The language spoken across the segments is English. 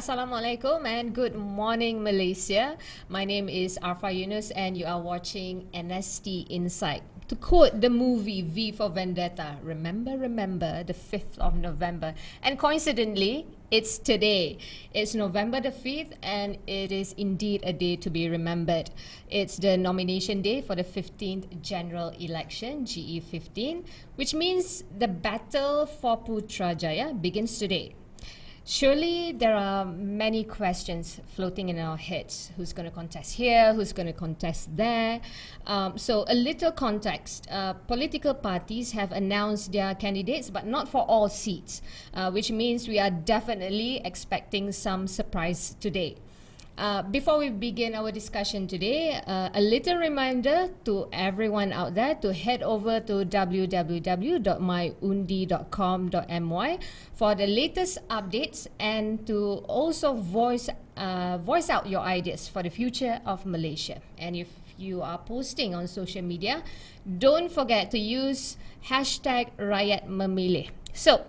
Assalamualaikum and good morning, Malaysia. My name is Arfa Yunus and you are watching NST Insight. To quote the movie V for Vendetta, remember, the 5th of November. And coincidentally, it's today. It's November the 5th and it is indeed a day to be remembered. It's the nomination day for the 15th general election, GE15, which means the battle for Putrajaya begins today. Surely there are many questions floating in our heads. Who's going to contest here? Who's going to contest there? So a little context. Political parties have announced their candidates, but not for all seats, which means we are definitely expecting some surprise today. Before we begin our discussion today, a little reminder to everyone out there to head over to www.myundi.com.my for the latest updates and to also voice out your ideas for the future of Malaysia. And if you are posting on social media, don't forget to use hashtag Rakyat Memilih. So,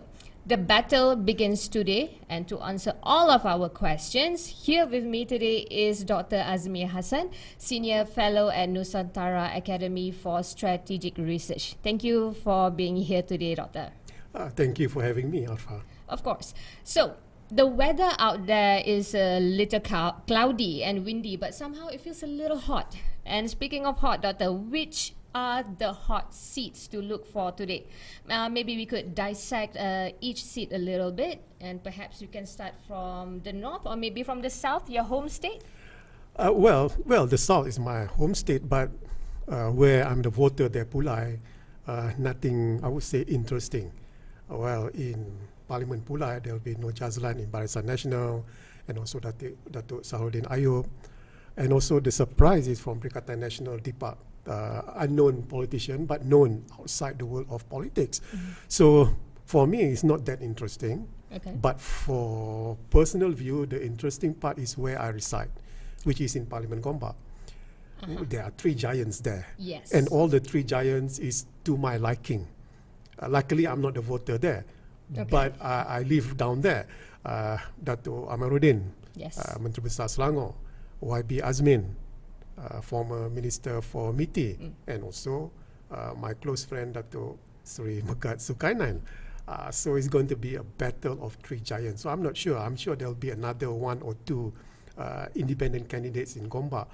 the battle begins today, and to answer all of our questions, here with me today is Dr. Azmi Hassan, Senior Fellow at Nusantara Academy for Strategic Research. Thank you for being here today, Doctor. Thank you for having me, Arfa. Of course. So, the weather out there is a little cloudy and windy, but somehow it feels a little hot. And speaking of hot, Doctor, which are the hot seats to look for today? Maybe we could dissect each seat a little bit, and perhaps you can start from the north or maybe from the south, your home state? Well, the south is my home state, but where I'm the voter there, Pulai, nothing, I would say, interesting. Well, in Parliament Pulai, there will be no Jazlan in Barisan Nasional, and also Datuk Sahrudin Ayub. And also the surprise is from Perikatan Nasional Dipak, unknown politician, but known outside the world of politics. Mm-hmm. So for me, it's not that interesting. Okay. But for personal view, the interesting part is where I reside, which is in Parliament Gombak. There are three giants there. Yes. And all the three giants is to my liking. Luckily, I'm not the voter there. Okay. But I live down there. Dato' Amiruddin, yes. Menteri Besar Selangor, YB Azmin, former Minister for MITI, and also my close friend Dato' Sri Megat Zulkarnain. So it's going to be a battle of three giants. So I'm not sure. I'm sure there'll be another one or two independent candidates in Gombak.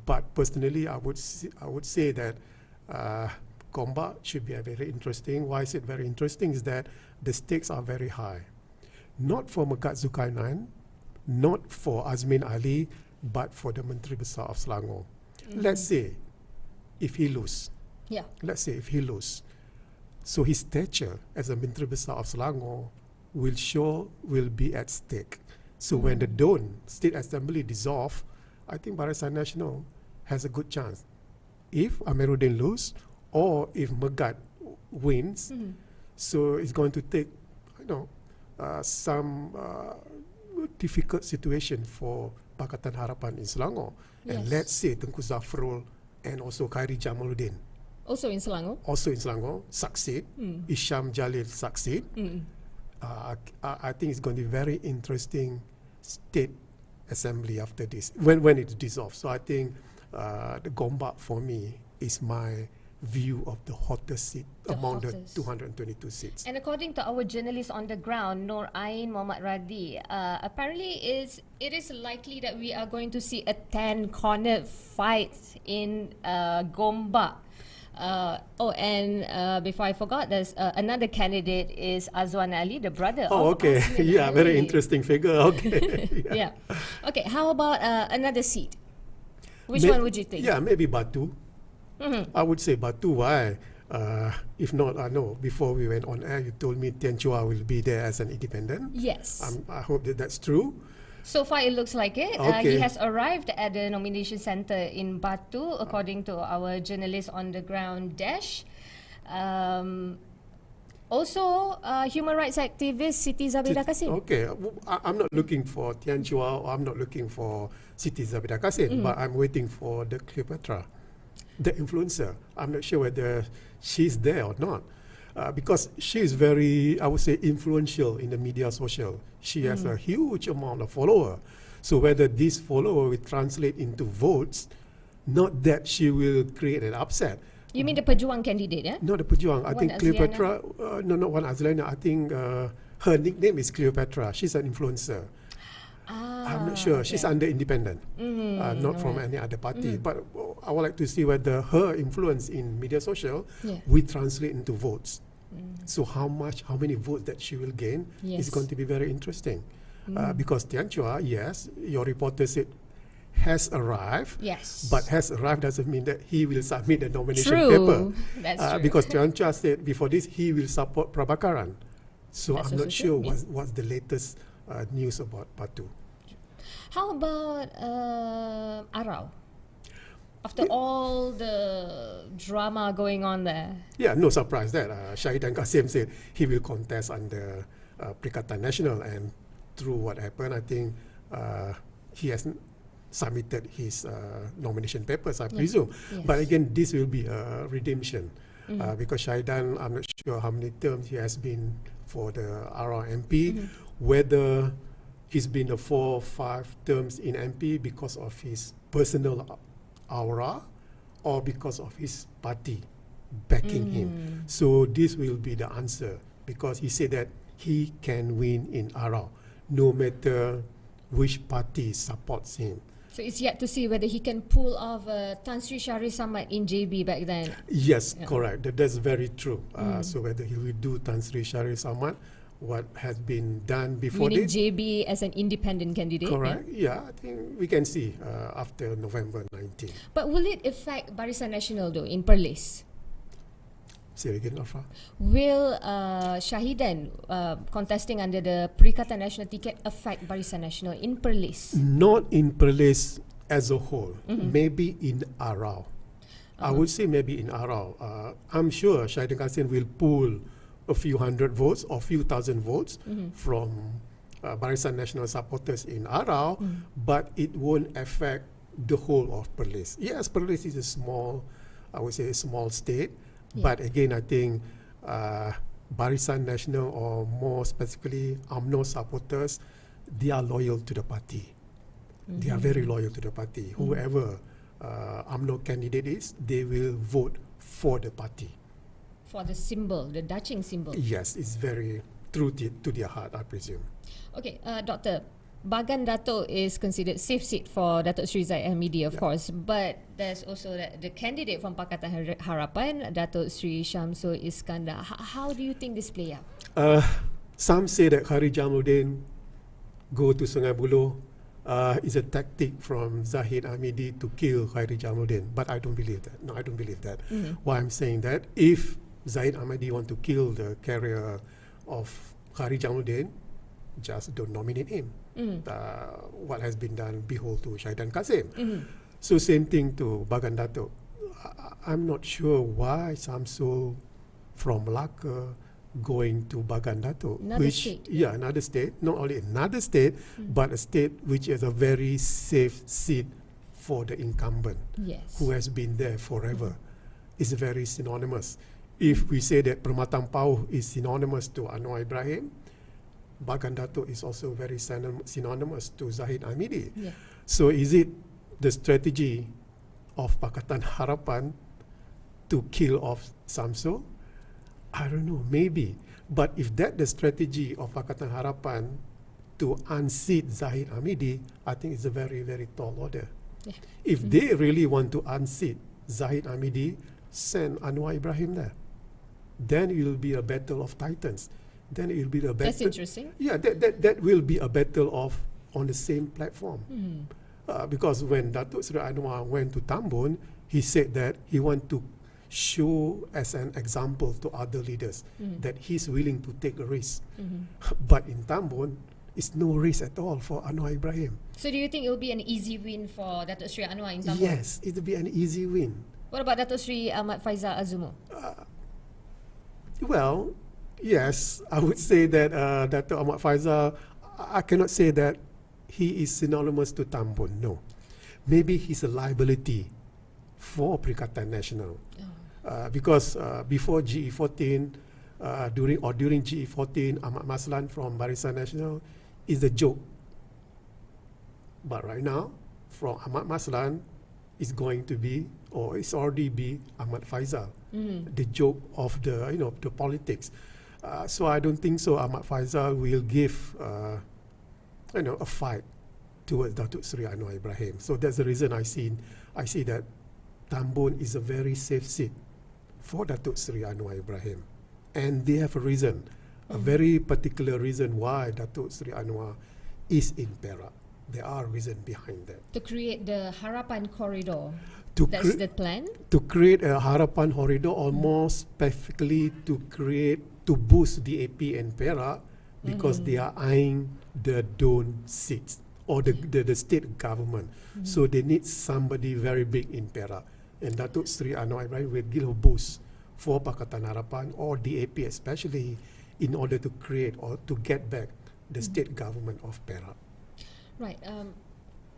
But personally, I would say that Gombak should be very interesting. Why is it very interesting? Is that the stakes are very high. Not for Megat Zulkarnain, not for Azmin Ali, but for the Menteri Besar of Selangor. Mm-hmm. Let's say if he lose. Yeah. Let's say if he lose. So his stature as a Menteri Besar of Selangor will be at stake. So when the DON, State Assembly, dissolve, I think Barisan Nasional has a good chance. If Amiruddin lose or if Megat wins, so it's going to take, some difficult situation for Pakatan Harapan in Selangor. Yes. And let's say Tengku Zafrul and also Khairi Jamaluddin. Also in Selangor, succeed. Isham Jalil succeed. I think it's going to be very interesting state assembly after this, when it dissolves. So I think the Gombak for me is my view of the hottest seat among the 222 seats. And according to our journalist on the ground, Nur Ain Muhammad Radi, apparently it is likely that we are going to see a 10-cornered fight in Gombak. Before I forgot, there's another candidate is Azwan Ali, the brother of Azmin yeah, Ali. Very interesting figure. Okay. Yeah. Okay, how about another seat? Which one would you think? Yeah, maybe Batu. I would say Batu. Why? If not, I know before we went on air, you told me Tian Chua will be there as an independent. Yes. I hope that's true. So far, it looks like it. Okay. He has arrived at the nomination center in Batu, according to our journalist on the ground, Dash. Also, human rights activist Siti Zabida Kasim. Okay, I'm not looking for Tian Chua or I'm not looking for Siti Zabida Kasim, but I'm waiting for the Cleopatra, the influencer. I'm not sure whether she's there or not. because she is very, I would say, influential in the media social. She has a huge amount of follower. So whether this follower will translate into votes, not that she will create an upset. You mean the Pejuang candidate, yeah? Not the Pejuang. I think Wan Cleopatra, no, not Wan Azliana. I think her nickname is Cleopatra. She's an influencer. I'm not sure. She's under independent, not from any other party. But I would like to see whether her influence in media social will translate into votes. So how many votes that she will gain is going to be very interesting. Because Tian Chua, yes, your reporter said has arrived. Yes. But has arrived doesn't mean that he will submit the nomination True. paper. That's true. Because Tian Chua said before this he will support Prabhakaran. So That's I'm not also sure true, what's the latest news about Batu. How about Arau? After all the drama going on there. Yeah, no surprise that Syahidan Kasim said he will contest under Perikatan Nasional, and through what happened, I think he has submitted his nomination papers, I presume. Yes. But again, this will be a redemption because Syahidan, I'm not sure how many terms he has been for the RR MP, whether he's been 4 or 5 terms in MP because of his personal aura or because of his party backing him. So this will be the answer, because he said that he can win in Arau no matter which party supports him. So it's yet to see whether he can pull off Tan Sri Syahrir Samad in JB back then. Yes, correct. That's very true. So whether he will do Tan Sri Syahrir Samad, what has been done before Meaning this. JB as an independent candidate. Correct. Yeah, I think we can see after November 19. But will it affect Barisan Nasional though in Perlis? Say again, Arfa. Will Syahidan contesting under the Perikatan Nasional ticket affect Barisan Nasional in Perlis? Not in Perlis as a whole. Maybe in Arau. I would say maybe in Arau. I'm sure Syahidan Kasim will pull a few hundred votes or few thousand votes from Barisan Nasional supporters in Arau, but it won't affect the whole of Perlis. Yes, Perlis is a small, I would say a small state, but again, I think Barisan Nasional, or more specifically UMNO supporters, they are loyal to the party. They are very loyal to the party. Whoever UMNO candidate is, they will vote for the party. For the symbol, the Daching symbol. Yes, it's very true to their heart, I presume. Okay, Doctor, Bagan Dato' is considered safe seat for Datuk Sri Zahid Hamidi, of course, but there's also the candidate from Pakatan Harapan, Datuk Sri Syamsul Iskandar. How do you think this play out? Some say that Khari Jamaluddin go to Sungai Buloh is a tactic from Zahid Hamidi to kill Khari Jamaluddin, but I don't believe that. No, I don't believe that. Why I'm saying that, if Zahid Hamidi want to kill the career of Khari Jamaluddin, just don't nominate him. What has been done, behold to Syahidan Kasim. So same thing to Bagan Dato'. I'm not sure why Samsul from Malacca going to Bagan Dato'. Another state. Yeah, another state. Not only another state, but a state which is a very safe seat for the incumbent, who has been there forever. It's very synonymous. If we say that Permatang Pauh is synonymous to Anwar Ibrahim, Bagan Dato' is also very synonymous to Zahid Hamidi. So is it the strategy of Pakatan Harapan to kill off Samsul? I don't know, maybe. But if that's the strategy of Pakatan Harapan to unseat Zahid Hamidi, I think it's a very, very tall order. If they really want to unseat Zahid Hamidi, send Anwar Ibrahim there. Then it will be a battle of titans. Then it will be a battle. That's interesting. Yeah, that will be a battle of on the same platform. Because when Datuk Seri Anwar went to Tambun, he said that he want to show as an example to other leaders that he's willing to take a risk. But in Tambun, it's no risk at all for Anwar Ibrahim. So do you think it will be an easy win for Datuk Seri Anwar in Tambun? Yes, it will be an easy win. What about Datuk Seri Ahmad Faizal Azumo? Well, yes, I would say that Datuk Ahmad Faizal, I cannot say that he is synonymous to Tambun, no. Maybe he's a liability for Perikatan Nasional. Because before GE15, during GE15, Ahmad Maslan from Barisan Nasional is a joke. But right now, from Ahmad Maslan is going to be, or it's already be, Ahmad Faisal, the joke of the the politics. So I don't think so. Ahmad Faisal will give a fight towards Datuk Seri Anwar Ibrahim. So that's the reason I see that Tambun is a very safe seat for Datuk Seri Anwar Ibrahim, and they have a reason, a very particular reason why Datuk Seri Anwar is in Perak. There are reasons behind that. To create the Harapan corridor. That's the plan? To create a Harapan corridor, almost specifically to boost the AP and Perak, because they are eyeing the DON seats or the state government. So they need somebody very big in Perak. And Datuk Seri Anwar Ibrahim will give a boost for Pakatan Harapan or DAP especially, in order to create or to get back the state government of Perak. Right.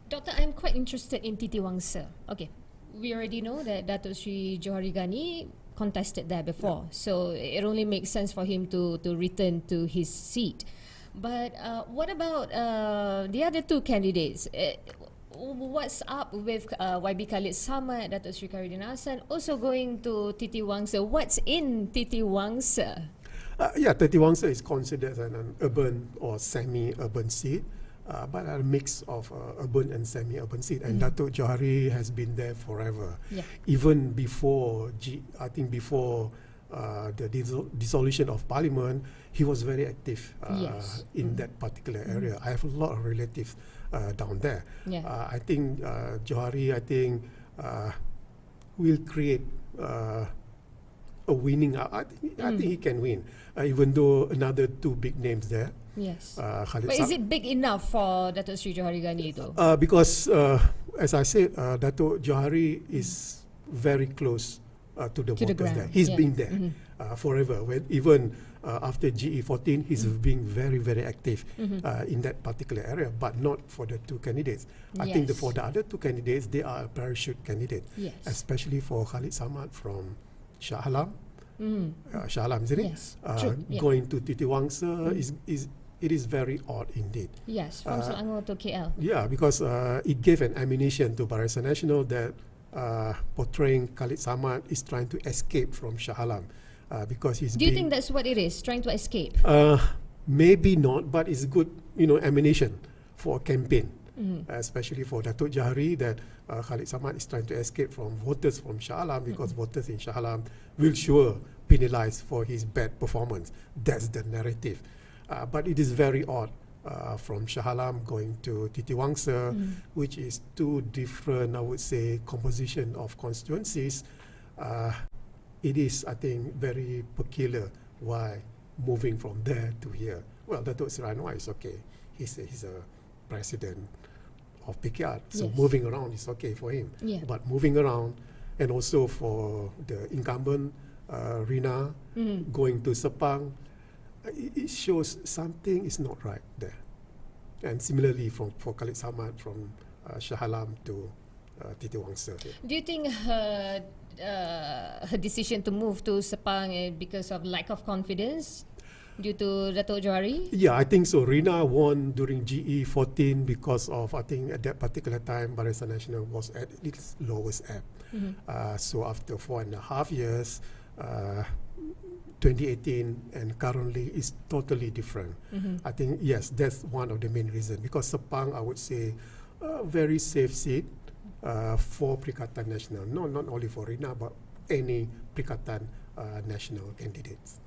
Doctor, I'm quite interested in Titi Wangsa. Okay. We already know that Datuk Sri Johari Ghani contested there before. So it only makes sense for him to return to his seat. But what about the other two candidates? What's up with YB Khalid Samad, Datuk Sri Khairuddin Hassan, also going to Titi Wangsa? What's in Titi Wangsa? Titi Wangsa is considered an urban or semi-urban seat, but a mix of urban and semi-urban seat. And Datuk Johari has been there forever. Yeah. Even before, the dissolution of Parliament, he was very active in that particular area. I have a lot of relatives down there. Yeah. I think Johari, will create a winning. I think he can win, even though another two big names there. Yes. But is it big enough for Datuk Sri Johari Ghani though? Because, as I said, Datuk Johari is very close to the voters there. He's been there forever. Even after GE15, he's been very, very active in that particular area, but not for the two candidates. I think for the other two candidates, they are a parachute candidate, especially for Khalid Samad from Shah Alam. Shah Alam, isn't it? Yes. Going to Titi Wangsa it is very odd indeed. Yes, from Selangor to KL. Yeah, because it gave an ammunition to Barisan Nasional that portraying Khalid Samad is trying to escape from Shah Alam, because he's. Do you think that's what it is, trying to escape? Maybe not, but it's good, ammunition for a campaign, especially for Datuk Johari, that Khalid Samad is trying to escape from voters from Shah Alam, because voters in Shah Alam will sure penalize for his bad performance. That's the narrative. But it is very odd from Shah Alam going to Titi Wangsa, which is two different, I would say, composition of constituencies. It is, I think, very peculiar why moving from there to here. Well, Datuk Seri Anwar is okay. He's a president of PKR, so moving around is okay for him. Yeah. But moving around, and also for the incumbent, Rina, going to Sepang, it shows something is not right there. And similarly for Khalid Samad from Shah Alam to Titi Wangsa. Do you think her decision to move to Sepang is because of lack of confidence due to Datuk Johari? Yeah, I think so. Rina won during GE15 because of, I think at that particular time, Barisan Nasional was at its lowest ebb. So after 4.5 years, 2018 and currently is totally different. I think, yes, that's one of the main reasons, because Sepang, I would say, a very safe seat for Perikatan Nasional. No, not only for Rina, but any Perikatan Nasional candidates.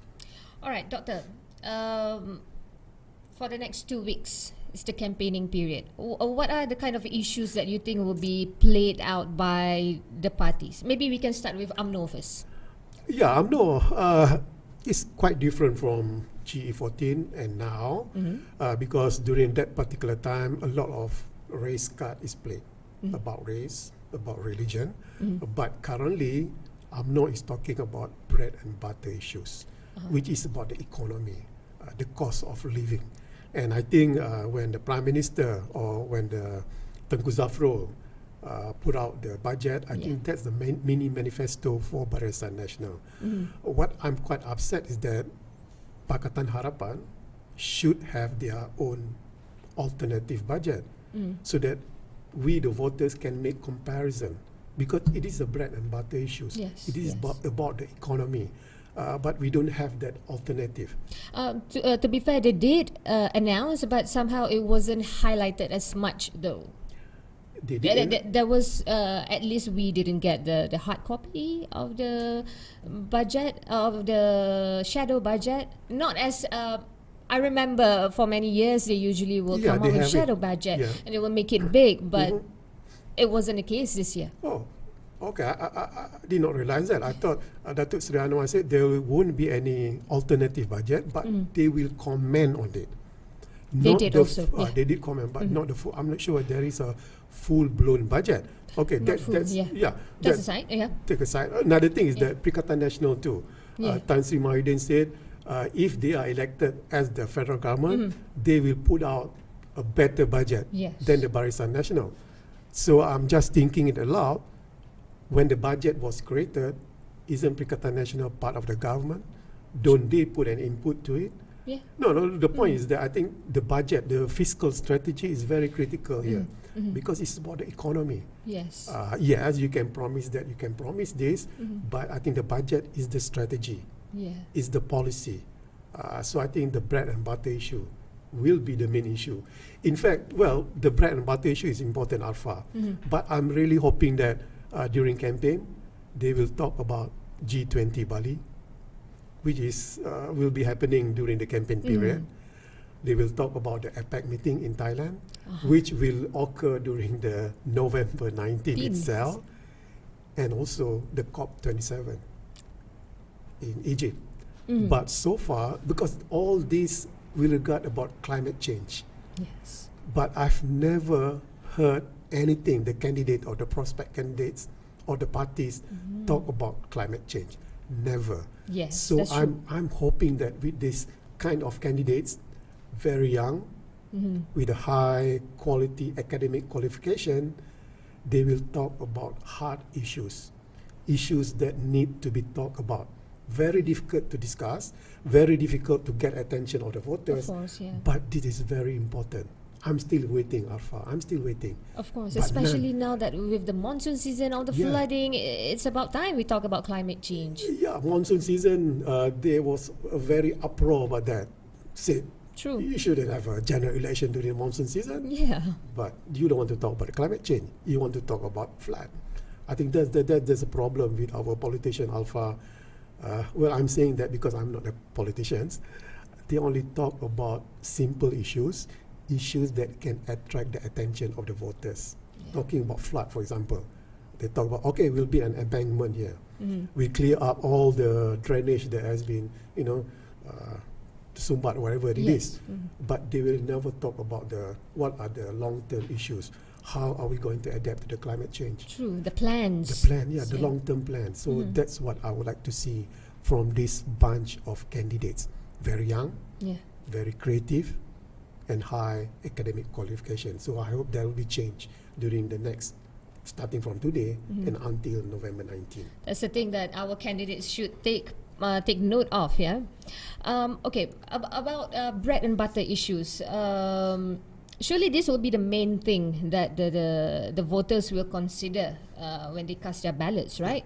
All right, Doctor. For the next 2 weeks, it's the campaigning period. What are the kind of issues that you think will be played out by the parties? Maybe we can start with UMNO first. Yeah, UMNO is quite different from GE15 and now, because during that particular time, a lot of race card is played about race, about religion. But currently, UMNO is talking about bread and butter issues, which is about the economy, the cost of living. And I think when the Prime Minister or when the Tengku Zafrul put out the budget, I think that's the mini manifesto for Barisan Nasional. What I'm quite upset is that Pakatan Harapan should have their own alternative budget so that we, the voters, can make comparison, because it is a bread and butter issues. Yes, it is yes. about the economy, but we don't have that alternative. To be fair, they did announce, but somehow it wasn't highlighted as much though. There was at least we didn't get the hard copy of the budget, of the shadow budget. Not as I remember for many years they usually will come up with shadow budget and they will make it big, but it wasn't the case this year. Oh, okay. I did not realize that. I thought Datuk Sri Anwar said there won't be any alternative budget, but they will comment on it. They did also. They did comment, but not the full. I'm not sure there is a full-blown budget. Okay, that's aside. Yeah. Take aside. Another thing is that Perikatan Nasional too. Tan Sri Mahyudin said if they are elected as the federal government, they will put out a better budget than the Barisan Nasional. So I'm just thinking it aloud. When the budget was created, isn't Perikatan Nasional part of the government? Don't they put an input to it? Yeah. No. The point is that I think the budget, the fiscal strategy is very critical here because it's about the economy. Yes. Yes, you can promise that, you can promise this, but I think the budget is the strategy. Is the policy. So I think the bread and butter issue will be the main issue. In fact, well, the bread and butter issue is important, Arfa, but I'm really hoping that during campaign, they will talk about G20 Bali, which is will be happening during the campaign period. They will talk about the APEC meeting in Thailand, which will occur during the November 19th itself, and also the COP27 in Egypt. But so far, because all this will regard about climate change, but I've never heard anything, the candidate or the prospect candidates or the parties talk about climate change. Never. Yes. So I'm hoping that with this kind of candidates, very young, with a high quality academic qualification, they will talk about hard issues that need to be talked about. Very difficult to discuss, very difficult to get attention of the voters. Of course, but this is very important. I'm still waiting, Arfa. I'm still waiting. Of course, but especially now that with the monsoon season, all the flooding, it's about time we talk about climate change. Yeah, monsoon season, there was a very uproar about that. Said, true, you shouldn't have a general election during the monsoon season. Yeah. But you don't want to talk about climate change. You want to talk about flood. I think there's a problem with our politician, Alpha. Well, I'm saying that because I'm not a politician. They only talk about simple issues that can attract the attention of the voters. Talking about flood, for example, they talk about, okay, we'll be an embankment here. We clear up all the drainage that has been, sumbat, whatever it is. But they will never talk about what are the long-term issues. How are we going to adapt to the climate change? True, the plans. The plan, the long-term plan. So that's what I would like to see from this bunch of candidates. Very young, very creative, and high academic qualification. So I hope there will be change during the next, starting from today and until November 19th. That's the thing that our candidates should take note of. Okay, about bread and butter issues. Surely this will be the main thing that the voters will consider when they cast their ballots, right?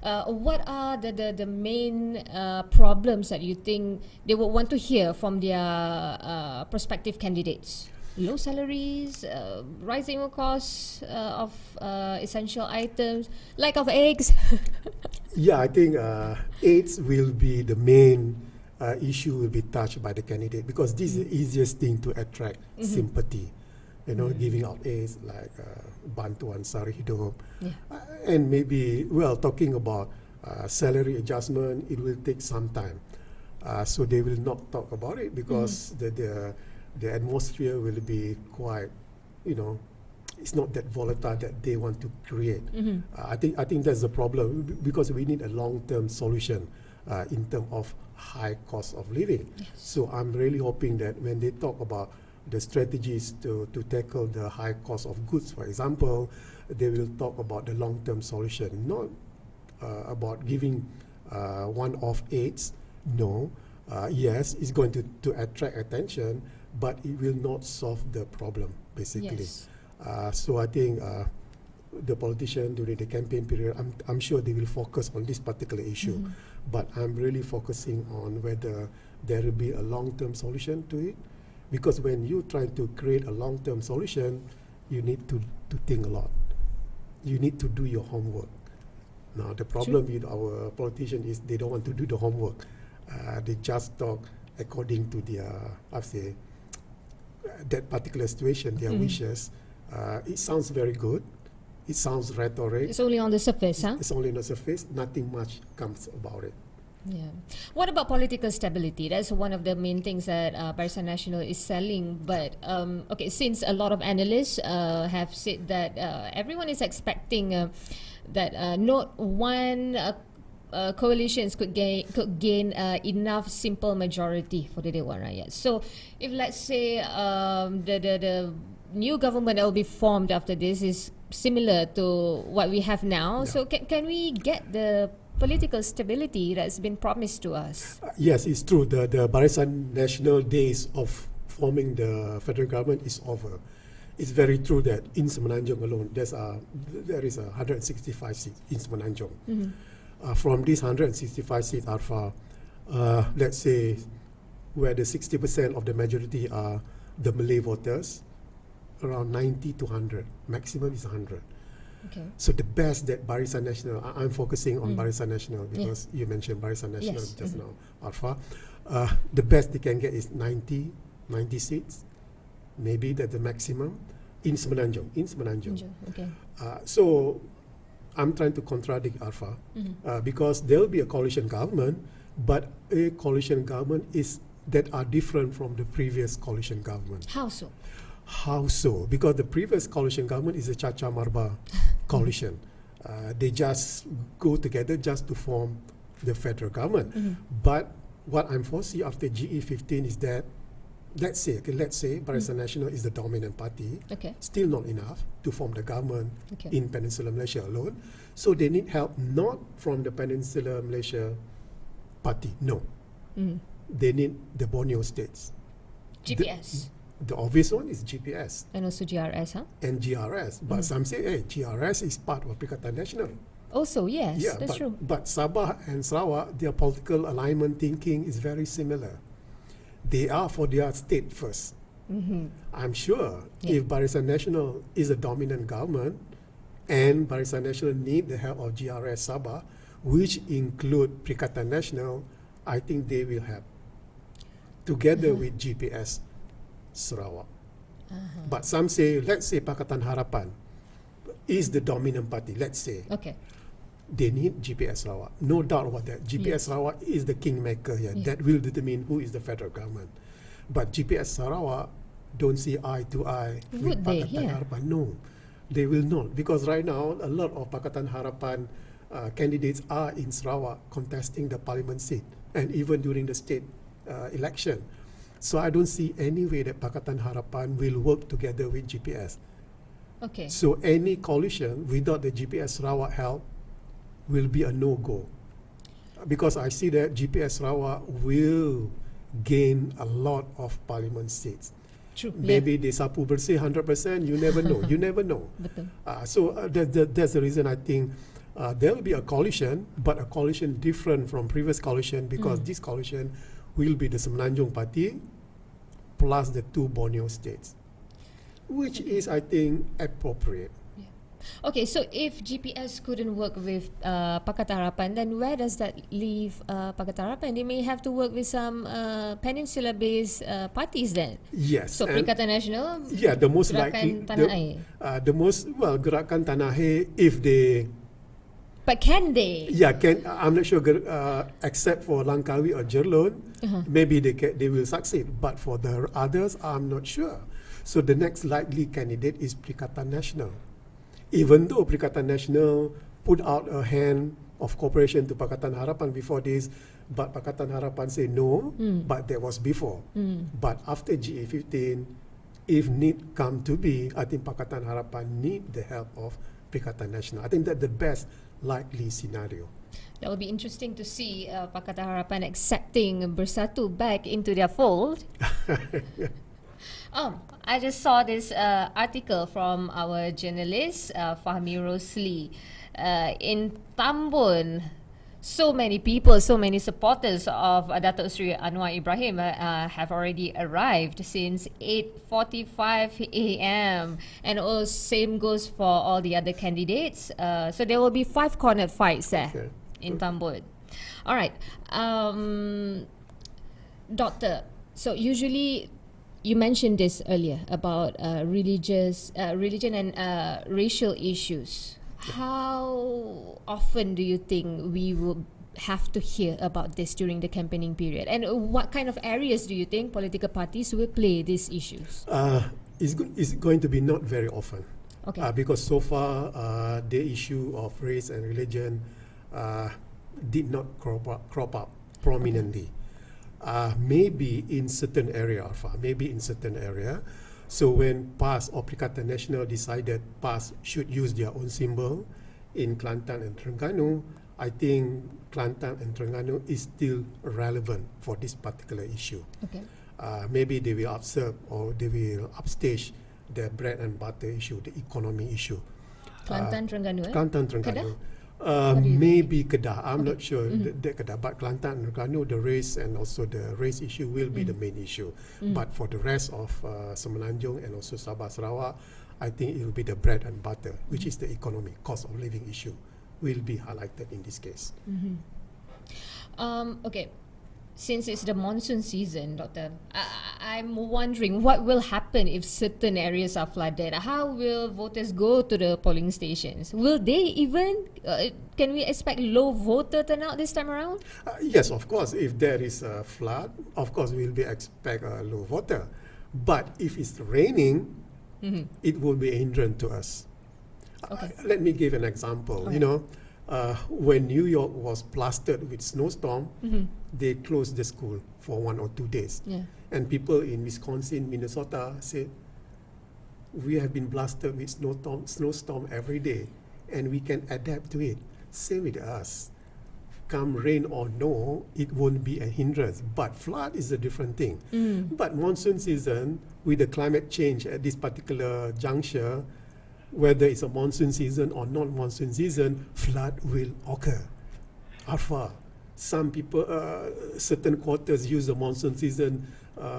What are the main problems that you think they will want to hear from their prospective candidates? Low salaries, rising costs of essential items, lack of eggs. I think AIDS will be the main issue will be touched by the candidate, because this is the easiest thing to attract sympathy. Giving out aids like bantuan sari hidup, and maybe talking about salary adjustment, it will take some time. So they will not talk about it because the atmosphere will be quite, it's not that volatile that they want to create. I think that's the problem, because we need a long-term solution in terms of high cost of living. So I'm really hoping that when they talk about the strategies to tackle the high cost of goods, for example, they will talk about the long-term solution, not about giving one-off aids. No, yes, it's going to attract attention, but it will not solve the problem, basically. Yes. So I think the politician during the campaign period, I'm sure they will focus on this particular issue, but I'm really focusing on whether there will be a long-term solution to it, because when you try to create a long-term solution, you need to think a lot. You need to do your homework. Now the problem with our politicians is they don't want to do the homework. They just talk according to their, that particular situation, their wishes. It sounds very good. It sounds rhetoric. It's only on the surface, huh? It's only on the surface. Nothing much comes about it. Yeah. What about political stability? That's one of the main things that Barisan Nasional is selling. But okay, since a lot of analysts have said that everyone is expecting that not one coalitions could gain enough simple majority for the Dewan Rakyat. So, if let's say the new government that will be formed after this is similar to what we have now, so can we get the political stability that's been promised to us? Yes, it's true. The Barisan Nasional days of forming the federal government is over. It's very true that in Semenanjung alone, there is 165 seats in Semenanjung. From these 165 seats, Arfa, let's say where the 60% of the majority are the Malay voters, around 90 to 100. Maximum is 100. Okay. So the best that Barisan Nasional, I'm focusing on Barisan Nasional because you mentioned Barisan Nasional just now, Arfa. The best they can get is 90 seats. Maybe that's the maximum in Semenanjung. Okay. So I'm trying to contradict Arfa because there will be a coalition government, but a coalition government that are different from the previous coalition government. How so? How so? Because the previous coalition government is a Caca Marba coalition. They just go together just to form the federal government. But what I'm foresee after GE15 is that, let's say Barisan Nasional is the dominant party, still not enough to form the government in Peninsular Malaysia alone. So they need help not from the Peninsular Malaysia party, no. They need the Borneo states. GPS. The obvious one is GPS. And also GRS, huh? And GRS. But some say, hey, GRS is part of Perikatan Nasional. Also, yes, that's true. But Sabah and Sarawak, their political alignment thinking is very similar. They are for their state first. I'm sure if Barisan Nasional is a dominant government and Barisan Nasional need the help of GRS Sabah, which include Perikatan Nasional, I think they will help together with GPS Sarawak. But some say, let's say Pakatan Harapan is the dominant party, let's say. They need GPS Sarawak. No doubt about that. GPS Sarawak is the kingmaker here. That will determine who is the federal government. But GPS Sarawak don't see eye to eye with Pakatan Harapan. No, they will not. Because right now, a lot of Pakatan Harapan candidates are in Sarawak contesting the parliament seat. And even during the state election. So I don't see any way that Pakatan Harapan will work together with GPS. So any coalition without the GPS Sarawak help will be a no-go. Because I see that GPS Sarawak will gain a lot of parliament seats. Maybe they sapu bersih 100%, you never know. You never know. So that's the reason I think there will be a coalition, but a coalition different from previous coalition because this coalition will be the Semenanjung party plus the two Borneo states, which is, I think, appropriate. Okay, so if GPS couldn't work with Pakatan Harapan, then where does that leave Pakatan Harapan? They may have to work with some peninsula-based parties then. Yes. So Perikatan Nasional, the most likely, Gerakan Tanah Air, if they. But can they? Yeah, I'm not sure. Except for Langkawi or Jerlon, maybe they will succeed. But for the others, I'm not sure. So the next likely candidate is Perikatan Nasional. Even though Perikatan Nasional put out a hand of cooperation to Pakatan Harapan before this, but Pakatan Harapan say no, but that was before. But after GE15, if need come to be, I think Pakatan Harapan need the help of Perikatan Nasional. I think that's the best likely scenario. That will be interesting to see Pakatan Harapan accepting Bersatu back into their fold. I just saw this article from our journalist Fahmi Rosli. In Tambun, so many people, so many supporters of Datuk Seri Anwar Ibrahim have already arrived since 8:45 a.m. And also same goes for all the other candidates. So there will be 5 cornered fights there in Tambun. All right, Doctor. So usually, you mentioned this earlier about religion and racial issues. How often do you think we will have to hear about this during the campaigning period? And what kind of areas do you think political parties will play these issues? It's going to be not very often. Okay. Because so far, the issue of race and religion did not crop up prominently. Maybe in certain area, Arfa, maybe in certain area. So when PAS or Perikatan Nasional decided PAS should use their own symbol in Kelantan and Terengganu, I think Kelantan and Terengganu is still relevant for this particular issue. Okay. Maybe they will observe or they will upstage the bread and butter issue, the economy issue. Kelantan, Terengganu, Kelantan, Terengganu. Maybe Kedah. I'm not sure that Kedah, but Kelantan and Terengganu, the race and also the race issue will be the main issue. But for the rest of Semenanjung and also Sabah Sarawak, I think it will be the bread and butter, which is the economy, cost of living issue, will be highlighted in this case. Okay. Since it's the monsoon season, Doctor, I'm wondering what will happen if certain areas are flooded. How will voters go to the polling stations? Will they even, can we expect low voter turnout this time around? Yes, of course. If there is a flood, of course we'll be expect a low voter. But if it's raining, it will be a hindrance to us. Okay. Let me give an example. Okay. You know, when New York was plastered with snowstorm, they closed the school for 1 or 2 days. Yeah. And people in Wisconsin, Minnesota said, we have been blasted with snowstorm every day, and we can adapt to it. Same with us. Come rain or no, it won't be a hindrance. But flood is a different thing. But monsoon season, with the climate change at this particular juncture, whether it's a monsoon season or non-monsoon season, flood will occur. Arfa, some people, certain quarters use the monsoon season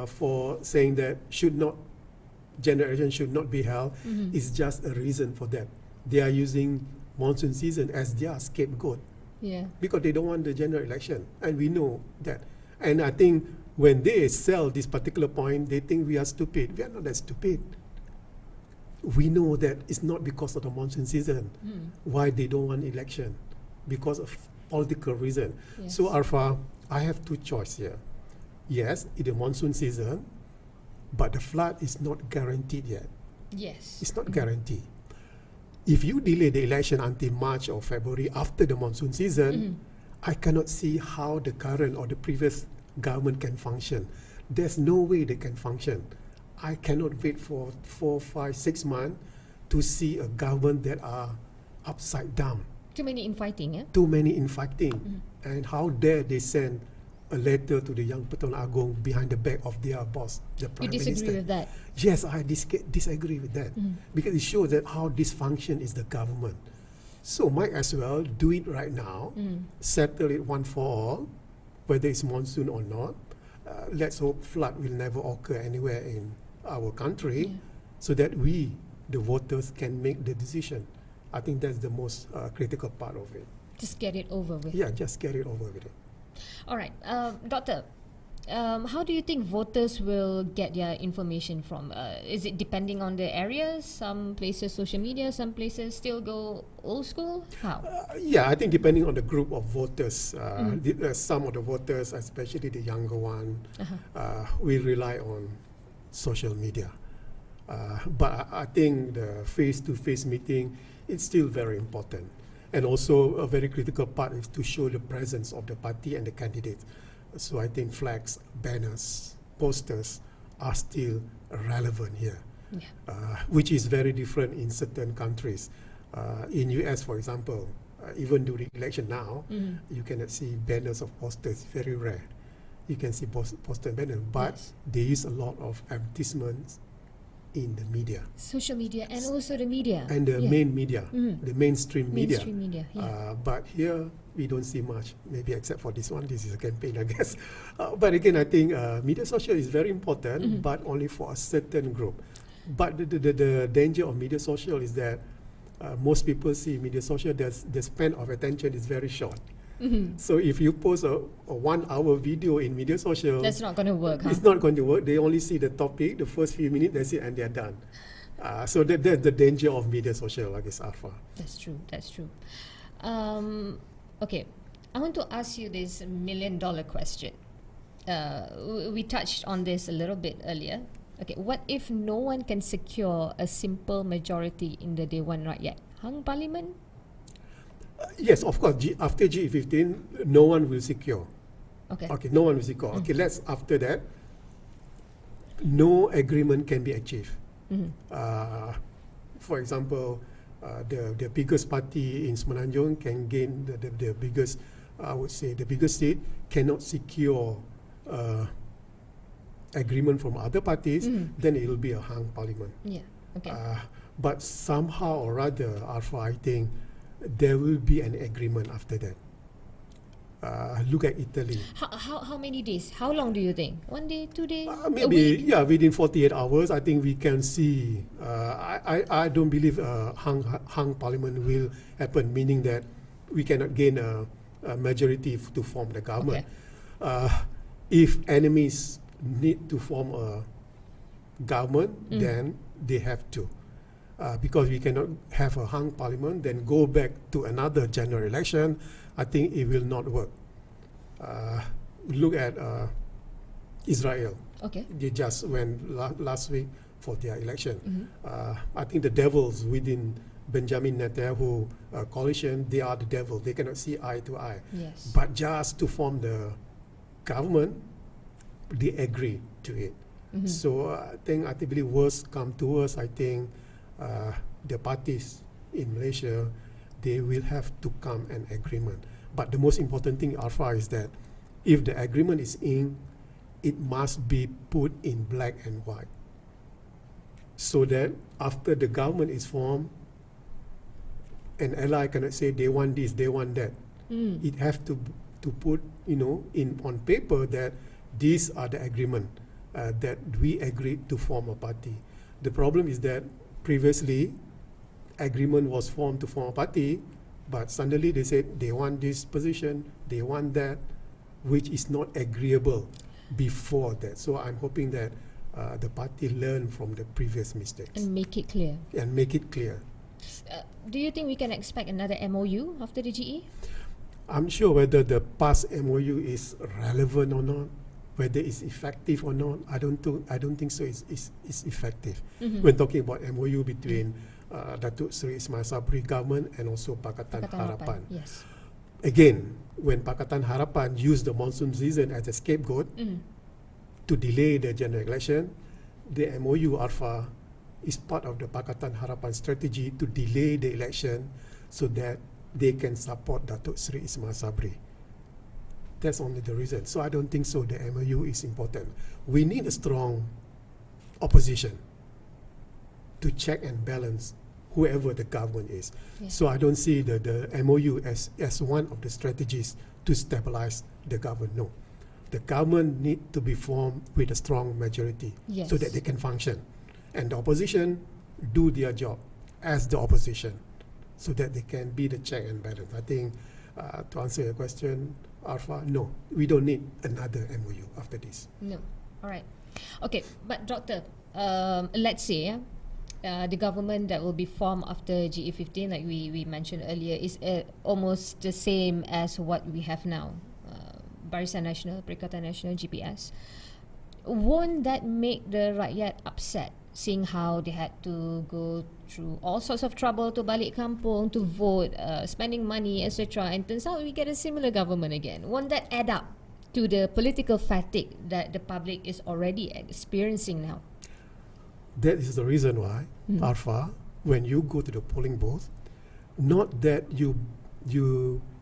for saying that generation should not be held. It's just a reason for that. They are using monsoon season as their scapegoat. Yeah. Because they don't want the general election, and we know that. And I think when they sell this particular point, they think we are stupid. We are not that stupid. We know that it's not because of the monsoon season why they don't want election, because of political reason. Yes. So Arfa, I have 2 choices here. Yes, it's the monsoon season, but the flood is not guaranteed yet. Yes. It's not guaranteed. If you delay the election until March or February after the monsoon season, I cannot see how the current or the previous government can function. There's no way they can function. I cannot wait for 4, 5, 6 months to see a government that are upside down. Too many infighting, yeah? Too many infighting. And how dare they send a letter to the Yang Pertuan Agong behind the back of their boss, the Prime Minister. You disagree with that? Yes, I disagree with that. Because it shows that how dysfunction is the government. So might as well do it right now, settle it one for all, whether it's monsoon or not. Let's hope flood will never occur anywhere in our country, so that we, the voters, can make the decision. I think that's the most critical part of it. Just get it over with. Yeah, just get it over with it. All right. Doctor, how do you think voters will get their information from? Is it depending on the areas? Some places social media, some places still go old school? How? Yeah, I think depending on the group of voters, some of the voters, especially the younger one, will rely on social media. But I think the face-to-face meeting is still very important. And also a very critical part is to show the presence of the party and the candidates. So I think flags, banners, posters are still relevant here, which is very different in certain countries. In US, for example, even during election now, you cannot see banners of posters. Very rare. You can see poster and banner, but they use a lot of advertisements in the media, social media, and also the media, and the main media, the mainstream media. But here we don't see much, maybe except for this one. This is a campaign, I guess. But again, I think media social is very important, but only for a certain group. But the danger of media social is that most people see media social, the span of attention is very short. So if you post a 1 hour video in media social, that's not going to work. It's not going to work. They only see the topic, the first few minutes, that's it, and they're done. So that's the danger of media social, I guess, Arfa. That's true. That's true. Okay, I want to ask you this $1 million question. We touched on this a little bit earlier. Okay, what if no one can secure a simple majority in the Day One Rakyat? Hang Parliament? Yes, of course. After GE15, no one will secure. Okay, no one will secure. Okay, after that, no agreement can be achieved. For example, the biggest party in Semenanjung can gain the biggest, I would say, the biggest seat, cannot secure agreement from other parties, then it will be a hung parliament. Yeah. Okay. But somehow or other, Arfa, I think there will be an agreement after that. Look at Italy. How many days? How long do you think? 1 day, 2 days? Maybe, within 48 hours, I think we can see. I don't believe hung parliament will happen, meaning that we cannot gain a majority to form the government. Okay. If enemies need to form a government, then they have to. Because we cannot have a hung parliament, then go back to another general election. I think it will not work. Look at Israel. Okay. They just went last week for their election. I think the devils within Benjamin Netanyahu coalition, they are the devil. They cannot see eye to eye. Yes. But just to form the government, they agree to it. So I believe worst come to worst, I think the parties in Malaysia, they will have to come an agreement. But the most important thing, Arfa, is that if the agreement is in, it must be put in black and white. So that after the government is formed, an ally cannot say they want this, they want that. It has to put, on paper that these are the agreement that we agreed to form a party. The problem is that previously, agreement was formed to form a party, but suddenly they said they want this position, they want that, which is not agreeable before that. So I'm hoping that the party learn from the previous mistakes. And make it clear. Do you think we can expect another MOU after the GE? I'm sure whether the past MOU is relevant or not, whether it's effective or not, I don't think so. It's effective. When talking about MOU between Datuk Seri Ismail Sabri government and also Pakatan Harapan. Yes. Again, when Pakatan Harapan used the monsoon season as a scapegoat to delay the general election, the MOU Arfa is part of the Pakatan Harapan strategy to delay the election so that they can support Datuk Seri Ismail Sabri. That's only the reason. So I don't think so the MOU is important. We need a strong opposition to check and balance whoever the government is. Yeah. So I don't see the MOU as one of the strategies to stabilize the government. No. The government need to be formed with a strong majority so that they can function. And the opposition do their job as the opposition so that they can be the check and balance. I think to answer your question, Arfa, no, we don't need another MOU after this. No. All right. Okay, but Doctor, let's say the government that will be formed after GE15, like we mentioned earlier, is almost the same as what we have now. Barisan Nasional, Perikatan Nasional, GPS. Won't that make the rakyat upset, seeing how they had to go through all sorts of trouble to balik kampung, to vote, spending money, etc. And turns out we get a similar government again. Won't that add up to the political fatigue that the public is already experiencing now? That is the reason why, Arfa, when you go to the polling booth, not that you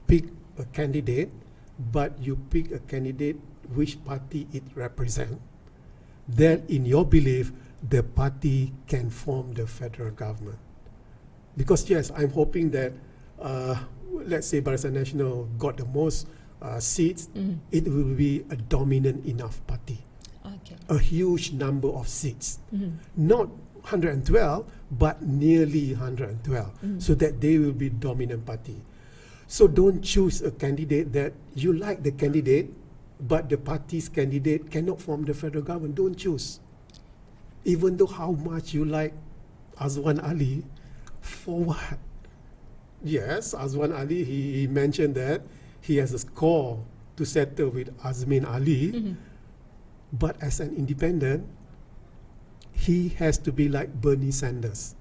pick a candidate, but you pick a candidate which party it represents. Then, in your belief, the party can form the federal government. Because yes, I'm hoping that, let's say Barisan Nasional got the most seats, it will be a dominant enough party. Okay. A huge number of seats. Not 112, but nearly 112, so that they will be dominant party. So don't choose a candidate that you like the candidate, but the party's candidate cannot form the federal government. Don't choose. Even though how much you like Azwan Ali, for what? Yes, Azwan Ali, he mentioned that he has a score to settle with Azmin Ali, but as an independent, he has to be like Bernie Sanders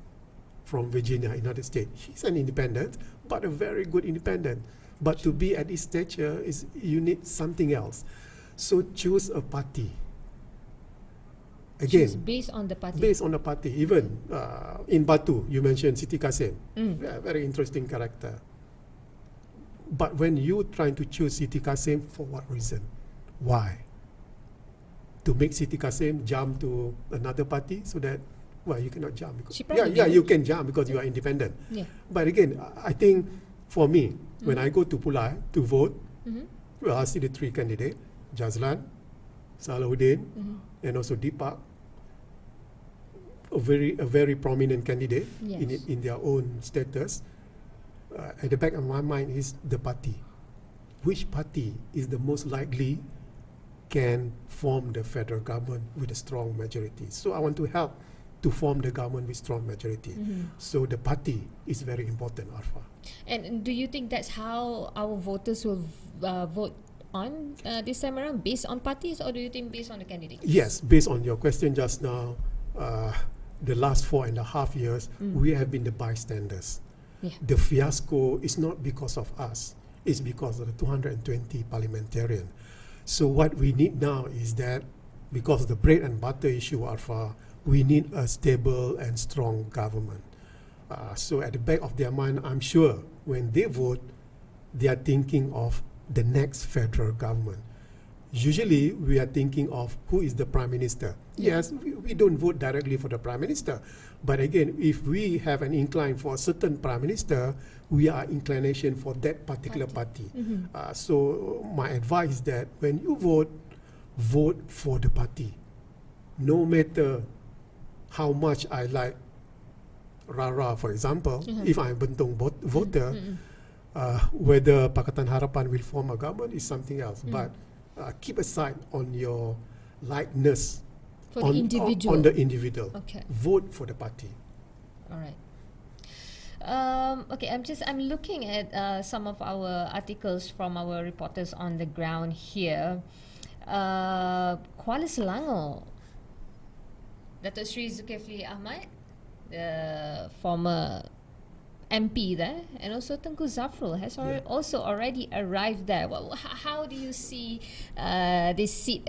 from Virginia, United States. He's an independent, but a very good independent. But to be at his stature, you need something else. So choose a party. Again, choose based on the party. Based on the party. Even in Batu, you mentioned Siti Kasim. Very interesting character. But when you trying to choose Siti Kasim, for what reason? Why? To make Siti Kasim jump to another party so that, well, you cannot jump. Because you can jump because you are independent. Yeah. But again, I think for me, when I go to Pulai to vote, well, I see the three candidates, Jazlan, Salahuddin, and also Deepak, a very prominent candidate in their own status. At the back of my mind is the party. Which party is the most likely can form the federal government with a strong majority? So I want to help to form the government with strong majority. So the party is very important, Arfa. And do you think that's how our voters will vote on this time around, based on parties, or do you think based on the candidates? Yes, based on your question just now, the last 4.5 years, we have been the bystanders. Yeah. The fiasco is not because of us, it's because of the 220 parliamentarians. So what we need now is that, because of the bread and butter issue, Arfa, we need a stable and strong government. So at the back of their mind, I'm sure when they vote, they are thinking of the next federal government. Usually, we are thinking of who is the prime minister. Yes, we don't vote directly for the prime minister. But again, if we have an incline for a certain prime minister, we are inclination for that particular party. So my advice is that when you vote, vote for the party. No matter how much I like Rara, for example, if I'm a Bentong voter, whether Pakatan Harapan will form a government is something else. But keep aside on your likeness for the individual. On the individual. Okay. Vote for the party. All right. Okay, I'm looking at some of our articles from our reporters on the ground here. Kuala Selangor, Dato Sri Zulkifli Ahmad, the former MP there, and also Tengku Zafrul has also already arrived there. Well, how do you see this seat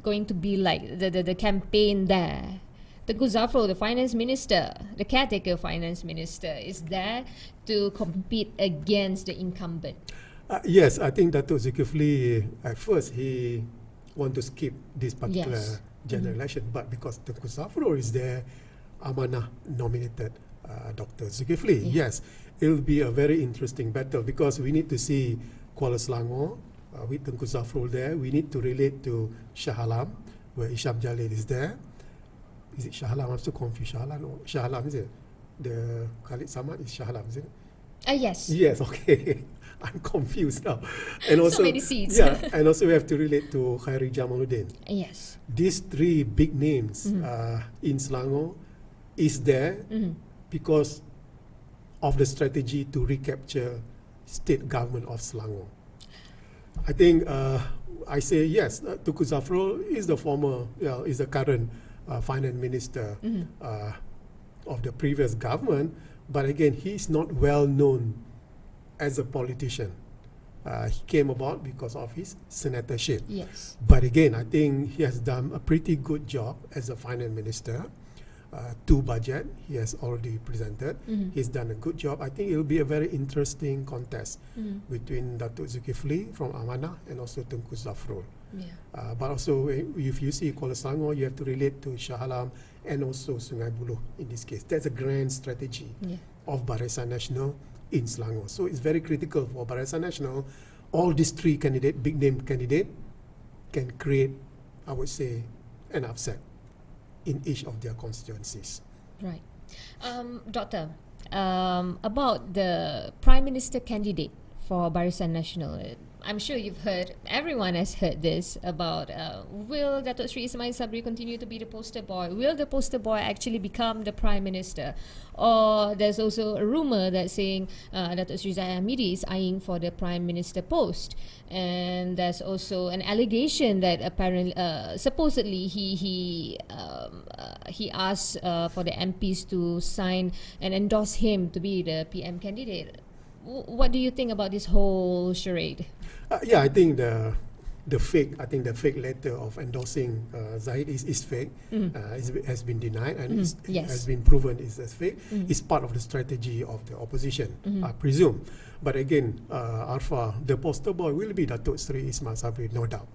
going to be like, the campaign there? Tengku Zafrul, the finance minister, the caretaker finance minister, is there to compete against the incumbent. Yes, I think Dato Zulkifli, at first he want to skip this particular general election, but because Tengku Zafrul is there, Amanah nominated Dr. Zulkifli. Yes, it will be a very interesting battle because we need to see Kuala Selangor with Tengku Zafrul there. We need to relate to Shah Alam, where Isham Jalil is there. Is it Shah Alam? I'm so confused. Shah Alam, is it? The Khalid Samad is Shah Alam, is it? Yes. Yes, okay. I'm confused now. And also, so many seats. And also we have to relate to Khairi Jamaluddin. Yes. These three big names in Selangor is there because of the strategy to recapture state government of Selangor. I think I say yes, Tengku Zafrul is the former, is the current finance minister of the previous government, but again, he's not well known as a politician. He came about because of his senatorship. Yes. But again, I think he has done a pretty good job as a finance minister. 2 budget. He has already presented. He's done a good job. I think it will be a very interesting contest between Datuk Zulkifli from Amanah and also Tengku Zafrul. But also, if you see Kuala Selangor, you have to relate to Shah Alam and also Sungai Buloh in this case. That's a grand strategy of Barisan Nasional in Selangor. So it's very critical for Barisan Nasional. All these 3 big name candidate, can create, I would say, an upset in each of their constituencies. Right. Doctor, about the Prime Minister candidate for Barisan Nasional, I'm sure you've heard, everyone has heard this about will Datuk Sri Ismail Sabri continue to be the poster boy? Will the poster boy actually become the Prime Minister? Or there's also a rumour that's saying Datuk Sri Zahid Hamidi is eyeing for the Prime Minister post. And there's also an allegation that apparently, supposedly he asked for the MPs to sign and endorse him to be the PM candidate. What do you think about this whole charade? I think the fake letter of endorsing Zahid is fake. Has been denied and has been proven is fake. It's part of the strategy of the opposition, I presume. But again, Arfa, the poster boy will be Datuk Sri Ismail Sabri, no doubt.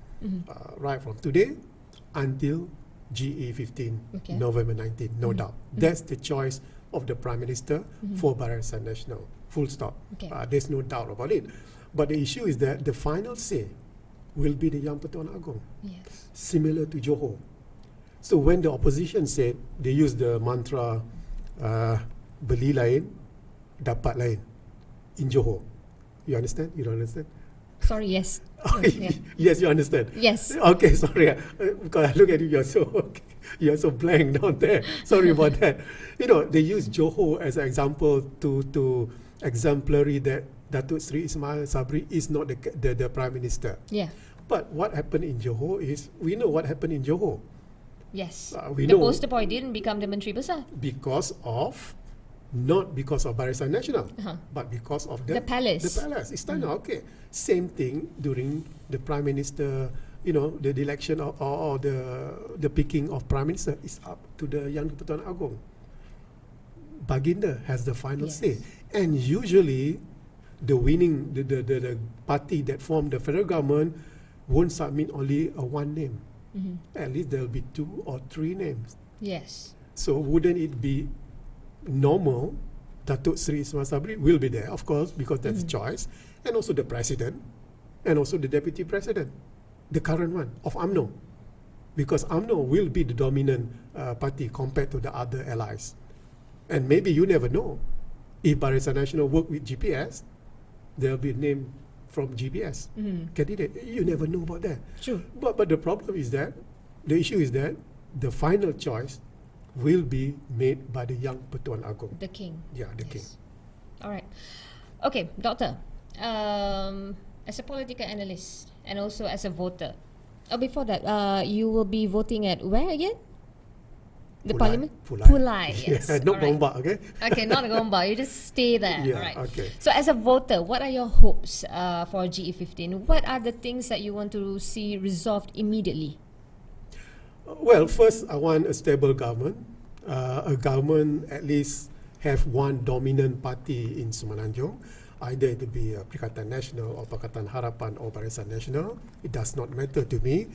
Right from today until GE15, November 19, no doubt. That's the choice of the Prime Minister for Barisan Nasional. Full stop. There's no doubt about it. But the issue is that the final say will be the Yang Pertuan Agong, similar to Johor. So when the opposition said, they used the mantra, beli lain, dapat lain, in Johor. You understand? You don't understand? Sorry, yes. Yes, you understand? Yes. Okay, sorry. Because I look at you, you're so blank down there. Sorry about that. They use Johor as an example to exemplary that Datuk Sri Ismail Sabri is not the Prime Minister. But what happened in Johor is, we know what happened in Johor. Yes. The poster boy didn't become the Menteri Besar. Not because of Barisan Nasional, but because of the palace. The palace. It's time now, Same thing during the Prime Minister, the election or the picking of Prime Minister is up to the Yang Pertuan Agong. Baginda has the final say. And usually, the winning, the party that formed the federal government won't submit only one name. At least there'll be 2 or 3 names. Yes. So wouldn't it be normal Datuk Sri Ismail Sabri will be there, of course, because that's choice, and also the president, and also the deputy president, the current one of UMNO, because UMNO will be the dominant party compared to the other allies. And maybe you never know, if Barisan Nasional work with GPS, there'll be a name from GPS candidate. You never know about that. True. But the problem is that, the issue is that the final choice will be made by the Yang Pertuan Agong. The king. Yeah, the king. All right. Okay, Doctor. As a political analyst and also as a voter, before that, you will be voting at where again? The Pulai. Parliament? Pulai. Yes. Not Gombak, okay? Okay, not Gombak. You just stay there. Yeah, all right. okay. So as a voter, what are your hopes for GE15? What are the things that you want to see resolved immediately? Well, first, I want a stable government. A government at least have one dominant party in Semenanjung. Either it will be Perikatan Nasional or Pakatan Harapan or Barisan Nasional. It does not matter to me,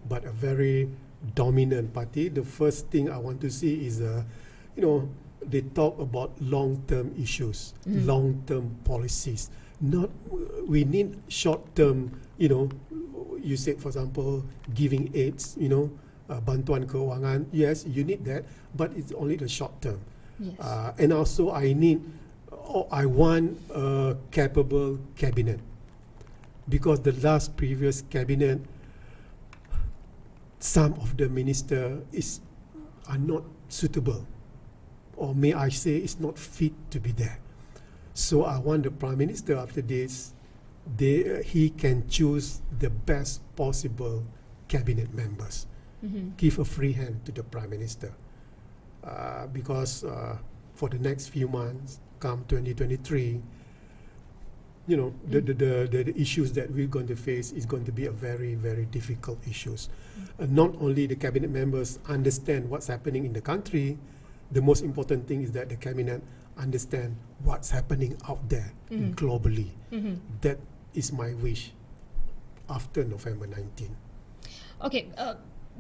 but a very dominant party. The first thing I want to see is, they talk about long-term issues, long-term policies. We need short-term, you said, for example, giving aids, bantuan keuangan. Yes, you need that, but it's only the short term. Yes. And also I want a capable cabinet, because the last previous cabinet, some of the ministers are not suitable, or may I say, is not fit to be there. So I want the Prime Minister after this, he can choose the best possible cabinet members. Give a free hand to the Prime Minister, because for the next few months, come 2023, the issues that we're going to face is going to be a very, very difficult issues. Not only the cabinet members understand what's happening in the country, the most important thing is that the cabinet understand what's happening out there globally. That is my wish after November 19. Okay,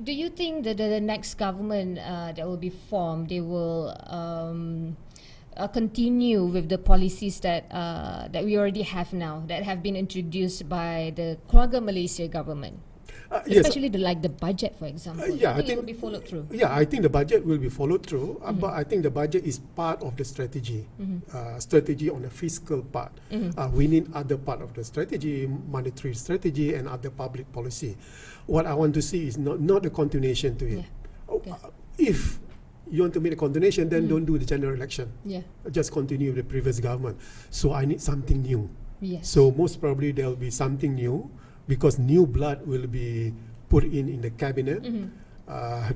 do you think that the next government that will be formed, they will continue with the policies that we already have now, that have been introduced by the Keluarga Malaysia government? Especially the budget, for example. I think it will be followed through. Yeah, I think the budget will be followed through, but I think the budget is part of the strategy, strategy on the fiscal part. We need other part of the strategy, monetary strategy, and other public policy. What I want to see is not a continuation to it. If you want to make a continuation, then don't do the general election. Just continue with the previous government. So I need something new. So most probably there will be something new, because new blood will be put in the cabinet.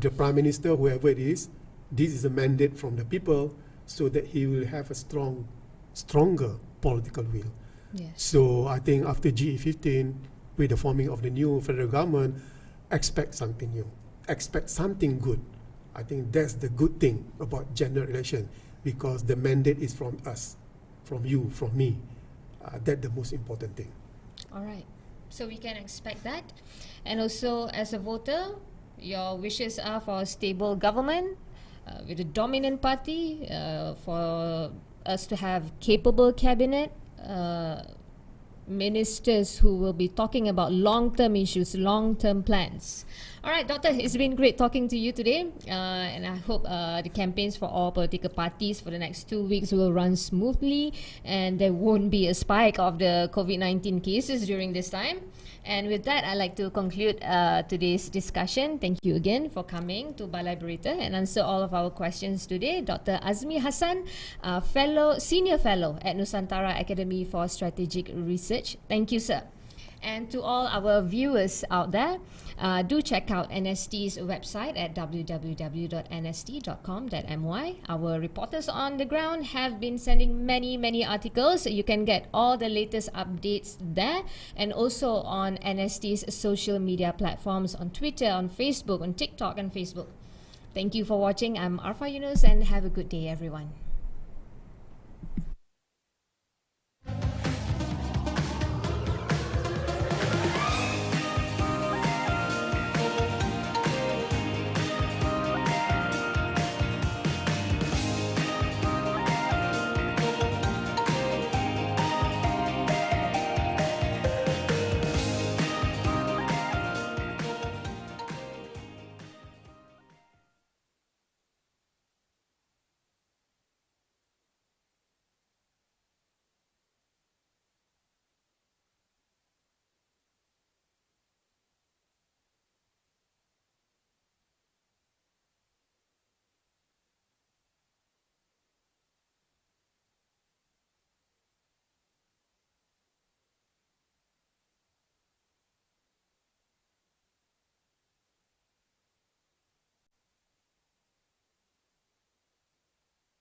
The Prime Minister, whoever it is, this is a mandate from the people, so that he will have a stronger political will. So I think after GE15, with the forming of the new federal government, expect something new, expect something good. I think that's the good thing about general election, because the mandate is from us, from you, from me. That's the most important thing. All right. So we can expect that. And also, as a voter, your wishes are for a stable government with a dominant party, for us to have capable cabinet, ministers who will be talking about long-term issues, long-term plans. All right, Doctor, it's been great talking to you today, and I hope the campaigns for all political parties for the next 2 weeks will run smoothly, and there won't be a spike of the COVID-19 cases during this time. And with that, I'd like to conclude today's discussion. Thank you again for coming to Battleground and answer all of our questions today. Dr. Azmi Hassan, Senior Fellow at Nusantara Academy for Strategic Research. Thank you, sir. And to all our viewers out there, do check out NST's website at www.nst.com.my. Our reporters on the ground have been sending many articles. You can get all the latest updates there, and also on NST's social media platforms, on Twitter, on Facebook, on TikTok and Facebook. Thank you for watching. I'm Arfa Yunus, and have a good day, everyone.